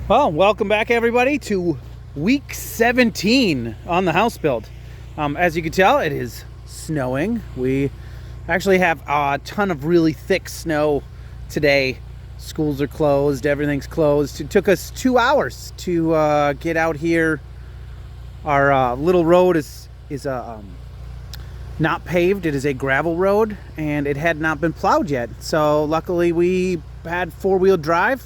Well, welcome back everybody to week 17 on the house build. As you can tell, it is snowing. We actually have a ton of really thick snow today. Schools are closed, everything's closed. It took us 2 hours to get out here. Our little road is not paved. It is a gravel road and it had not been plowed yet. So luckily we had four-wheel drive.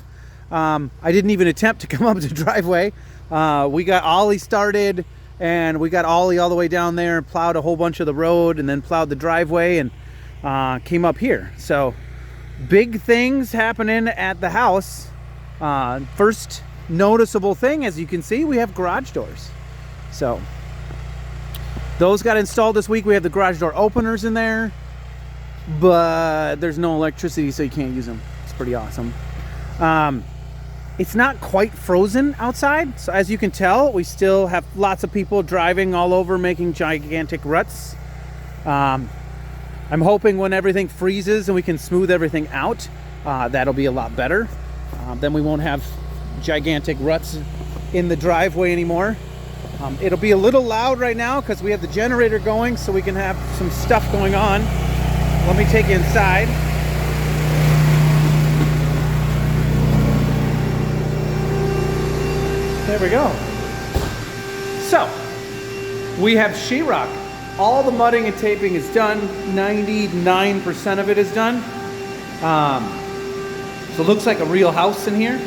I didn't even attempt to come up the driveway. We got Ollie started and we got Ollie all the way down there and plowed a whole bunch of the road and then plowed the driveway and came up here. So big things happening at the house. First noticeable thing, as you can see, we have garage doors. So those got installed this week. We have the garage door openers in there, but there's no electricity, so you can't use them. It's pretty awesome. It's not quite frozen outside, so as you can tell, we still have lots of people driving all over, making gigantic ruts. I'm hoping when everything freezes and we can smooth everything out, that'll be a lot better. Then we won't have gigantic ruts in the driveway anymore. It'll be a little loud right now because we have the generator going, so we can have some stuff going on. Let me take you inside. There we go. So, we have sheetrock. All the mudding and taping is done. 99% of it is done. So it looks like a real house in here.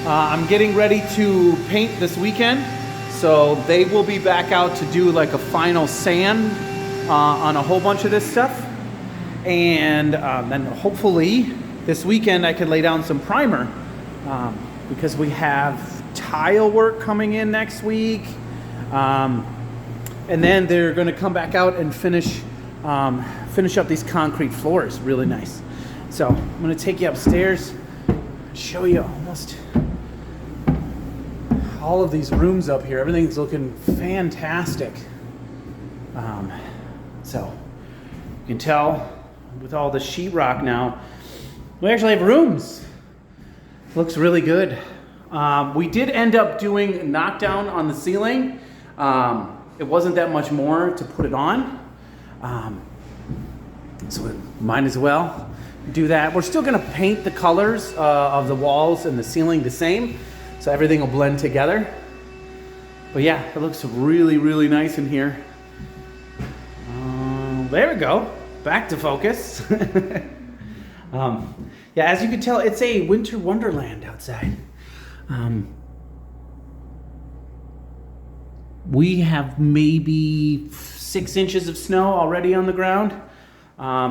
I'm getting ready to paint this weekend. So they will be back out to do like a final sand on a whole bunch of this stuff. And then hopefully this weekend I can lay down some primer because we have tile work coming in next week, and then they're going to come back out and finish up these concrete floors. Really nice. So I'm going to take you upstairs, show you almost all of these rooms up here. Everything's looking fantastic. So you can tell with all the sheetrock now, we actually have rooms. Looks really good. We did end up doing knockdown on the ceiling. It wasn't that much more to put it on. So we might as well do that. We're still gonna paint the colors of the walls and the ceiling the same, so everything will blend together. But yeah, it looks really, really nice in here. There we go, back to focus. Yeah, as you can tell, it's a winter wonderland outside. We have maybe 6 inches of snow already on the ground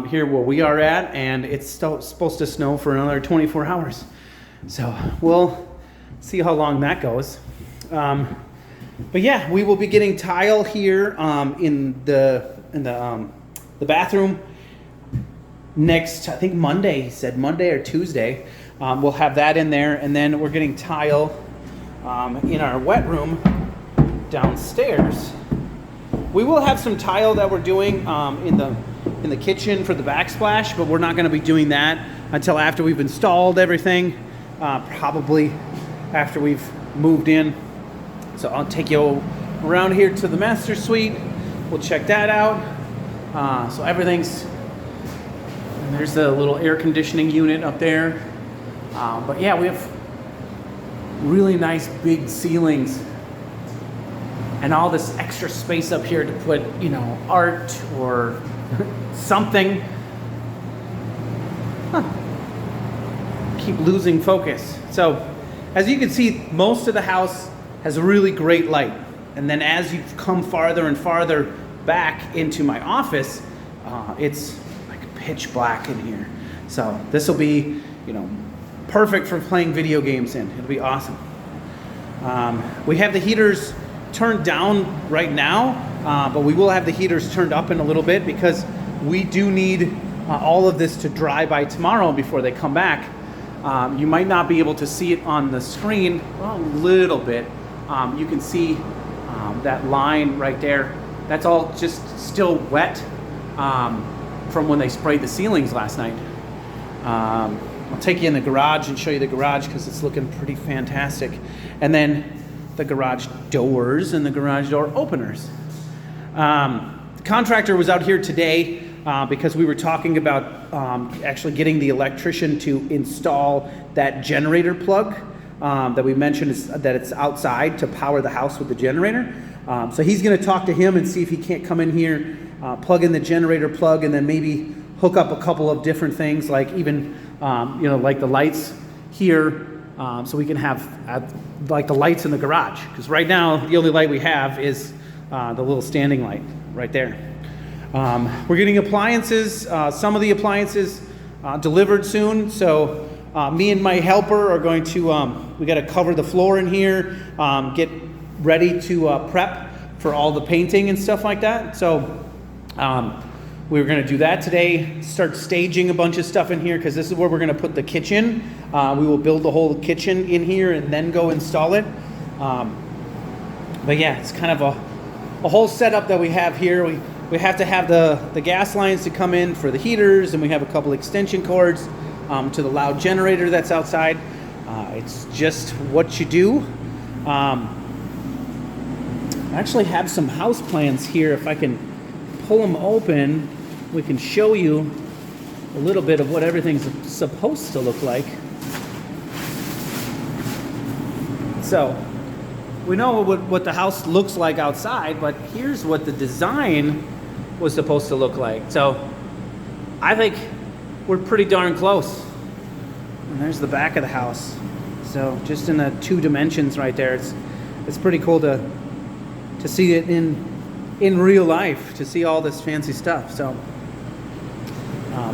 here where we are at, and it's still supposed to snow for another 24 hours. So we'll see how long that goes. But yeah, we will be getting tile here in the bathroom next, I think Monday. He said Monday or Tuesday. We'll have that in there, and then we're getting tile in our wet room downstairs. We will have some tile that we're doing in the kitchen for the backsplash, but we're not going to be doing that until after we've installed everything, probably after we've moved in. So I'll take you around here to the master suite. We'll check that out. So everything's, and there's the little air conditioning unit up there. But yeah, we have really nice big ceilings and all this extra space up here to put, you know, art or something. Keep losing focus. So as you can see, most of the house has really great light. And then as you come farther and farther back into my office, it's like pitch black in here. So this will be, you know, perfect for playing video games in. It'll be awesome. We have the heaters turned down right now, but we will have the heaters turned up in a little bit because we do need all of this to dry by tomorrow before they come back. You might not be able to see it on the screen, well, a little bit. You can see that line right there. That's all just still wet from when they sprayed the ceilings last night. I'll take you in the garage and show you the garage because it's looking pretty fantastic. And then the garage doors and the garage door openers. The contractor was out here today because we were talking about actually getting the electrician to install that generator plug that we mentioned that it's outside to power the house with the generator. So he's going to talk to him and see if he can't come in here, plug in the generator plug, and then maybe hook up a couple of different things, like even like the lights here, so we can have like the lights in the garage. Because right now the only light we have is the little standing light right there. We're getting appliances, some of the appliances delivered soon. So me and my helper are going to, we got to cover the floor in here, get ready to prep for all the painting and stuff like that. So we're going to do that today, start staging a bunch of stuff in here because this is where we're going to put the kitchen. We will build the whole kitchen in here and then go install it. But yeah, it's kind of a whole setup that we have here. We have to have the gas lines to come in for the heaters, and we have a couple extension cords to the loud generator that's outside. It's just what you do. I actually have some house plans here. If I can pull them open, we can show you a little bit of what everything's supposed to look like. So we know what the house looks like outside, but here's what the design was supposed to look like. So I think we're pretty darn close. And there's the back of the house. So just in the 2 dimensions right there, it's pretty cool to see it in real life, to see all this fancy stuff. So,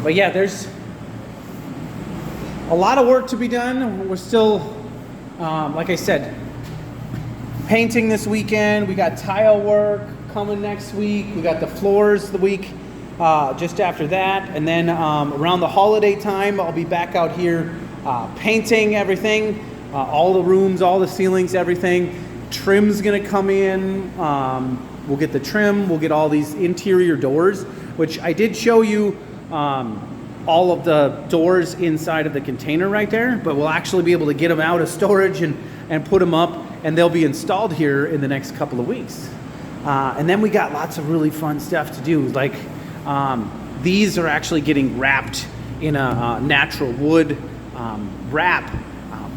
but yeah, there's a lot of work to be done. We're still, like I said, painting this weekend. We got tile work coming next week. We got the floors the week just after that. And then around the holiday time, I'll be back out here painting everything, all the rooms, all the ceilings, everything. Trim's gonna come in. We'll get the trim. We'll get all these interior doors, which I did show you all of the doors inside of the container right there, but we'll actually be able to get them out of storage and put them up, and they'll be installed here in the next couple of weeks. And then we got lots of really fun stuff to do. Like these are actually getting wrapped in a natural wood wrap,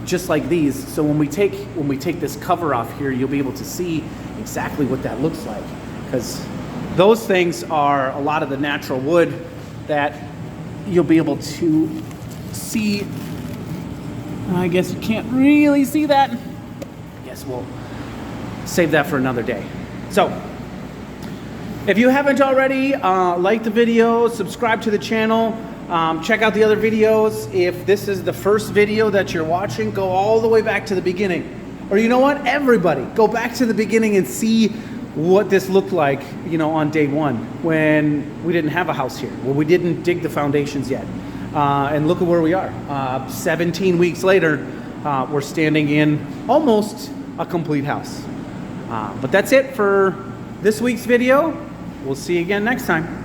just like these. So when we take this cover off here, you'll be able to see exactly what that looks like, because those things are a lot of the natural wood that you'll be able to see. I guess you can't really see that. I guess we'll save that for another day. So if you haven't already, like the video, subscribe to the channel, check out the other videos. If this is the first video that you're watching, go all the way back to the beginning. Or you know what? Everybody, go back to the beginning and see what this looked like, on day one when we didn't have a house here, when we didn't dig the foundations yet. And look at where we are. 17 weeks later, we're standing in almost a complete house. But that's it for this week's video. We'll see you again next time.